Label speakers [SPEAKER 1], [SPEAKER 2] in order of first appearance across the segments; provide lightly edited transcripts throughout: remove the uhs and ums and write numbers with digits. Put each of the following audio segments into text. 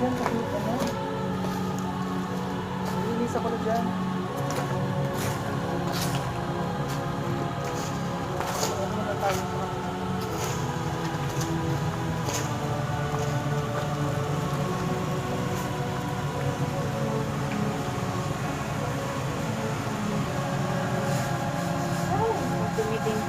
[SPEAKER 1] dyan, kasi ano, nilinis ako na dyan. Ano na tayo sa
[SPEAKER 2] Tumiting.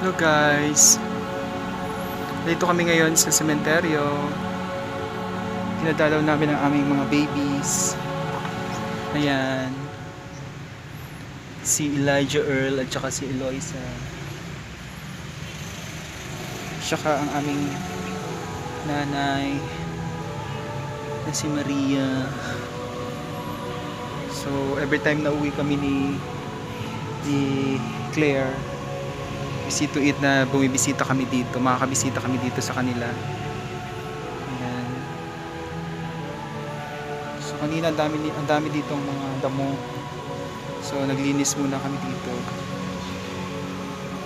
[SPEAKER 1] Hello guys, dito kami ngayon sa sementeryo. Dinadalaw namin ang aming mga babies. Ayan, si Elijah Earl at saka si Eloisa, saka ang aming nanay na si Maria. So every time na uwi kami ni Claire, visit to it, na bumibisita kami dito, makakabisita kami dito sa kanila. Ayan. So kanina ang dami ditong mga damo. So naglinis muna kami dito.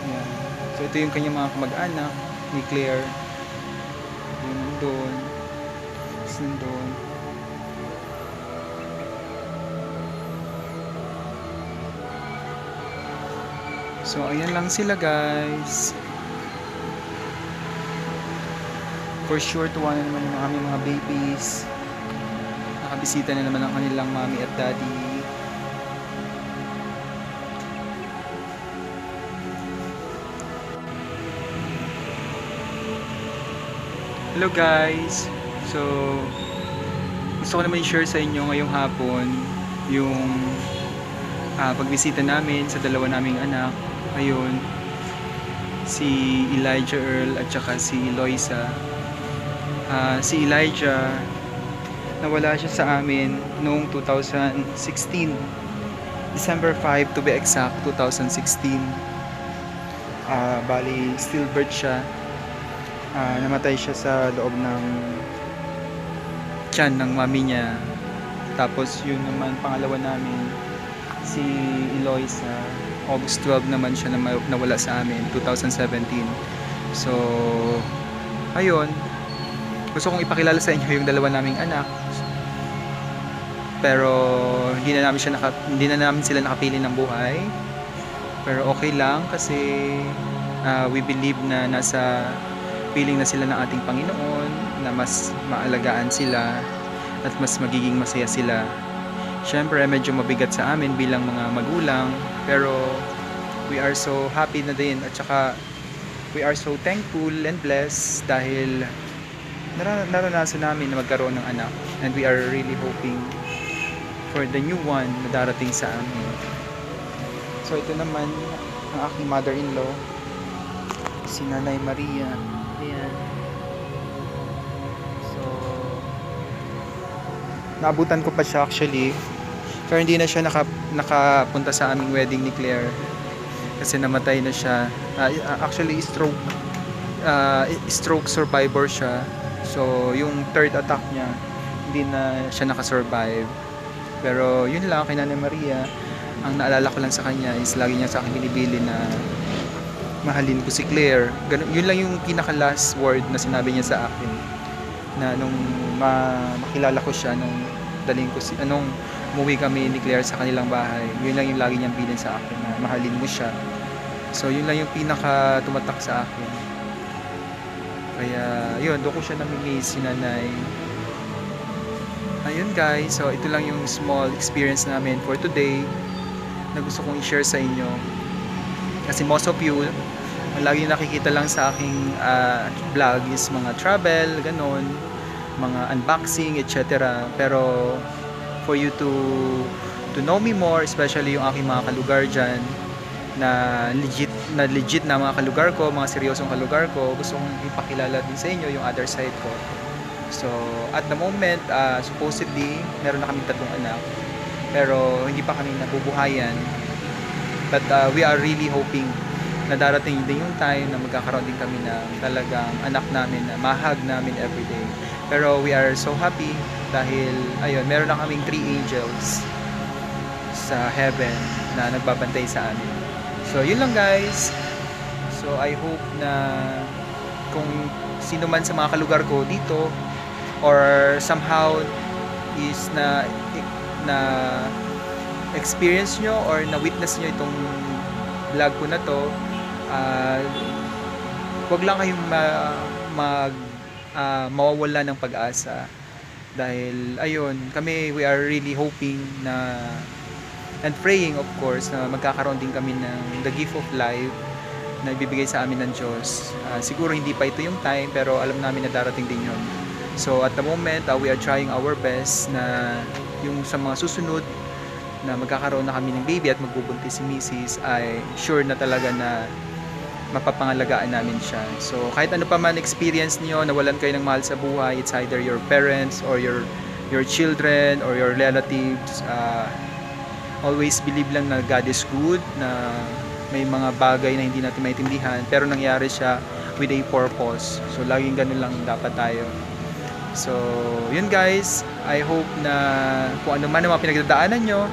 [SPEAKER 1] Ayan. So ito yung kanyang mga kamag-anak ni Claire. Yung nandun. Tapos nandun. So ayan lang sila guys. For sure tuwa na naman yung aming mga babies. Nakabisita na naman ang kanilang mommy at daddy. Hello guys. So gusto ko naman i-share sa inyo ngayong hapon yung pagbisita namin sa dalawa naming anak. Ayun, si Elijah Earl at saka si Eloisa. Si Elijah, nawala siya sa amin noong 2016, December 5 to be exact, 2016. Bali stillbirth siya. Namatay siya sa loob ng tiyan ng mami niya. Tapos yun naman pangalawa namin, si Eloisa, August 12 naman siya na nawala sa amin, 2017. So ayun, gusto kong ipakilala sa inyo yung dalawa naming anak. Pero hindi na namin sila nakapili ng buhay. Pero okay lang kasi we believe na nasa piling na sila ng ating Panginoon, na mas maalagaan sila at mas magiging masaya sila. Siyempre medyo mabigat sa amin bilang mga magulang, pero we are so happy na din, at saka we are so thankful and blessed dahil naranasan namin na magkaroon ng anak, and we are really hoping for the new one na darating sa amin. So ito naman ang aking mother-in-law, si Nanay Maria. Ayan. So naabutan ko pa siya actually, pero hindi na siya nakapunta sa aming wedding ni Claire kasi namatay na siya. Actually stroke survivor siya. So yung third attack niya, hindi na siya nakasurvive. Pero yun lang, kay Nanay Maria, ang naalala ko lang sa kanya is lagi niya sa akin binibili na mahalin ko si Claire. Yun lang yung pinaka last word na sinabi niya sa akin, na nung makilala ko siya, nung umuwi kami ni Claire sa kanilang bahay, yun lang yung lagi niyang bilin sa akin, na mahalin mo siya. So yun lang yung pinaka tumatak sa akin. Kaya yun, doon ko siya namimiss, si Nanay. Ayun guys, so ito lang yung small experience namin for today na gusto kong i-share sa inyo. Kasi most of you, ang lagi nakikita lang sa aking vlog is mga travel, ganon, mga unboxing, etc. Pero for you to know me more, especially yung aking mga kalugar dyan, legit na mga kalugar ko, mga seryosong kalugar ko. Gusto kong ipakilala din sa inyo yung other side ko. So, at the moment, supposedly, meron na kaming 3 anak. Pero, hindi pa kami nabubuhayan. But, we are really hoping na darating din yung time na magkakaroon din kami ng talagang anak namin na mahag namin everyday. Pero, we are so happy dahil, ayun, meron na kaming 3 angels sa heaven na nagbabantay sa amin. So, yun lang guys. So, I hope na kung sino man sa mga kalugar ko dito or somehow is na experience nyo or na witness nyo itong vlog ko na to, wag lang kayong mawawala ng pag-asa dahil ayun, kami we are really hoping na and praying of course na magkakaroon din kami ng the gift of life na ibibigay sa amin ng Diyos. Siguro hindi pa ito yung time pero alam namin na darating din yun. So at the moment we are trying our best na yung sa mga susunod na magkakaroon na kami ng baby at magbubuntis si Mrs. ay sure na talaga na mapapangalagaan namin siya. So kahit ano pa man experience niyo, nawalan kayo ng mahal sa buhay, it's either your parents or your children or your relatives, always believe lang na God is good, na may mga bagay na hindi natin maintindihan pero nangyari siya with a purpose. So laging ganun lang dapat tayo. So yun guys, I hope na kung ano man ang mga pinagdadaanan nyo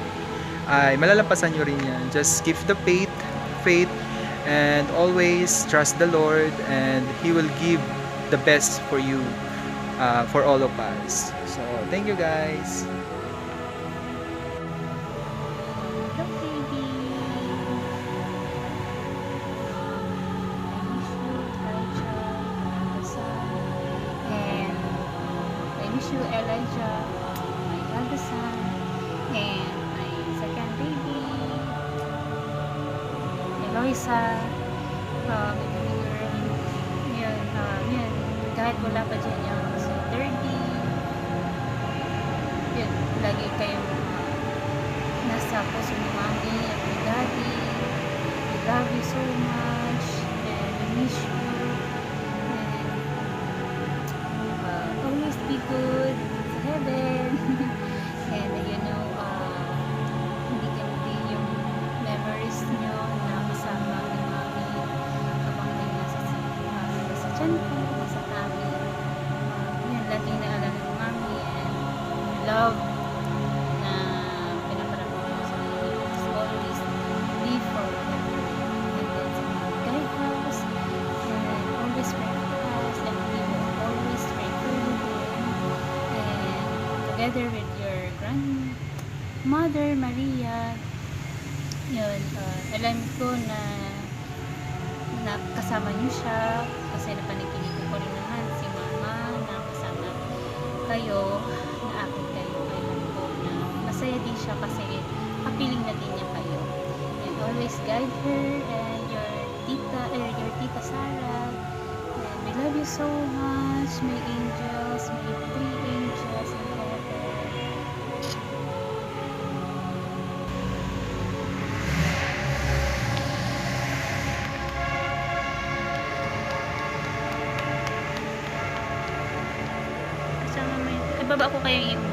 [SPEAKER 1] ay malalampasan nyo rin yan. Just keep the faith and always trust the Lord and He will give the best for you, for all of us. So thank you guys.
[SPEAKER 2] Hello, baby. I miss you, Elijah, my eldest son, and my second baby, Eloisa, yun, kahit wala pa dyan yung si Derby, yun, lagi kayong nasa puso ni Mami at ni Daddy. We love you so much and we miss you and always be good sa heaven. And hindi ganti yung memories nyo na kasama ni Mami habang nasa tiyan ko, nasa tummy. Yun, laging naalala ni Mami and love na pinaparamdam mo sa inyo is always be forever. And then guide us and always pray for us and we will always pray for you and together with your grandmother Maria, yun, alam ko na kasama niyo siya kasi napanaginipan ko rin naman si Mama na kasama kayo, na akin kayo. Alam ko na masaya din siya kasi kapiling na din niya kayo. And always guide her and your tita Sarah. And we love you so much, my angels, my 3 angels in heaven. Kasama mo yun. Ibaba ko kayo yung